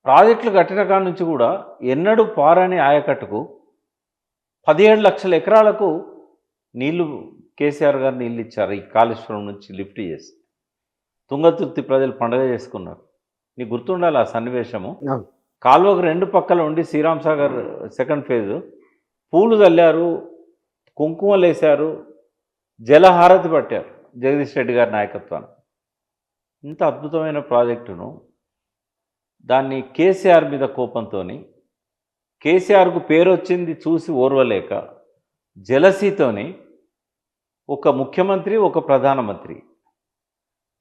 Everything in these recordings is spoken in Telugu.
ప్రాజెక్టులు కట్టిన కాడ నుంచి కూడా ఎన్నడూ పారని ఆయకట్టుకు 17 లక్షల ఎకరాలకు నీళ్లు కేసీఆర్ గారు నీళ్ళు ఇచ్చారు. ఈ కాళేశ్వరం నుంచి లిఫ్ట్ చేసి తుంగతుర్తి ప్రజలు పండుగ చేసుకున్నారు. నీకు గుర్తుండాలి ఆ సన్నివేశము. అవును. కాలువకు రెండు పక్కల ఉండి శ్రీరామ్ సాగర్ సెకండ్ ఫేజు పూలు చల్లారు, కుంకుమలు వేశారు, జలహారతి పట్టారు జగదీష్ రెడ్డి గారి నాయకత్వాన్ని. ఇంత అద్భుతమైన ప్రాజెక్టును దాన్ని కేసీఆర్ మీద కోపంతో, కేసీఆర్కు పేరు వచ్చింది చూసి ఓర్వలేక జలసీతోని ఒక ముఖ్యమంత్రి ఒక ప్రధానమంత్రి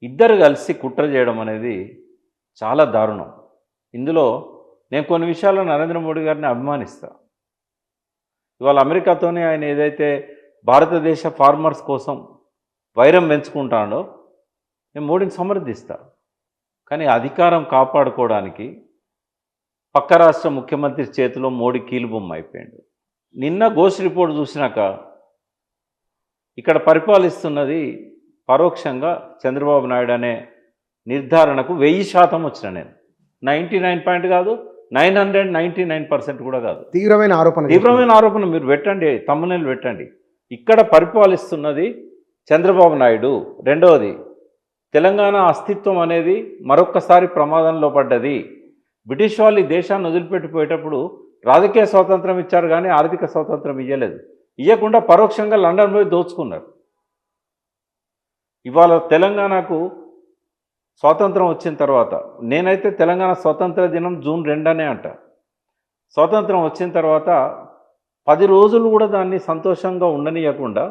ఇద్దరు కలిసి కుట్ర చేయడం అనేది చాలా దారుణం. ఇందులో నేను కొన్ని విషయాల్లో నరేంద్ర మోడీ గారిని అభిమానిస్తా. ఇవాళ అమెరికాతోనే ఆయన ఏదైతే భారతదేశ ఫార్మర్స్ కోసం వైరం పెంచుకుంటాడో నేను మోడీని సమర్థిస్తా. కానీ అధికారం కాపాడుకోవడానికి పక్క రాష్ట్ర ముఖ్యమంత్రి చేతిలో మోడీ కీలుబొమ్మ అయిపోయాడు. నిన్న గోస్ట్ రిపోర్ట్ చూసినాక ఇక్కడ పరిపాలిస్తున్నది పరోక్షంగా చంద్రబాబు నాయుడు అనే నిర్ధారణకు 1000% వచ్చిన నేను. 99 కాదు, 999% కూడా కాదు. తీవ్రమైన ఆరోపణ మీరు పెట్టండి, తమ్మునేలు పెట్టండి. ఇక్కడ పరిపాలిస్తున్నది చంద్రబాబు నాయుడు. రెండవది, తెలంగాణ అస్తిత్వం అనేది మరొక్కసారి ప్రమాదంలో పడ్డది. బ్రిటిష్ వాళ్ళు ఈ దేశాన్ని వదిలిపెట్టిపోయేటప్పుడు రాజకీయ స్వాతంత్రం ఇచ్చారు కానీ ఆర్థిక స్వాతంత్రం ఇవ్వలేదు. ఇవ్వకుండా పరోక్షంగా లండన్ పోయి దోచుకున్నారు. ఇవాళ తెలంగాణకు స్వాతంత్రం వచ్చిన తర్వాత, నేనైతే తెలంగాణ స్వాతంత్ర దినం జూన్ 2 అనే అంట. స్వాతంత్రం వచ్చిన తర్వాత 10 రోజులు కూడా దాన్ని సంతోషంగా ఉండనీయకుండా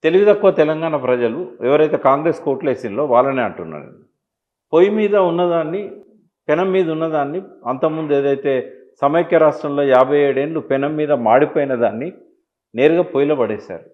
తెలివి తక్కువ తెలంగాణ ప్రజలు ఎవరైతే కాంగ్రెస్ కోట్లు వేసిందో వాళ్ళనే అంటున్నాను. పొయ్యి మీద ఉన్నదాన్ని, పెనం మీద ఉన్నదాన్ని, అంతకుముందు ఏదైతే సమైక్య రాష్ట్రంలో 57 ఏళ్ళు పెనం మీద మాడిపోయిన దాన్ని నేరుగా పొయ్యిలో పడేశారు.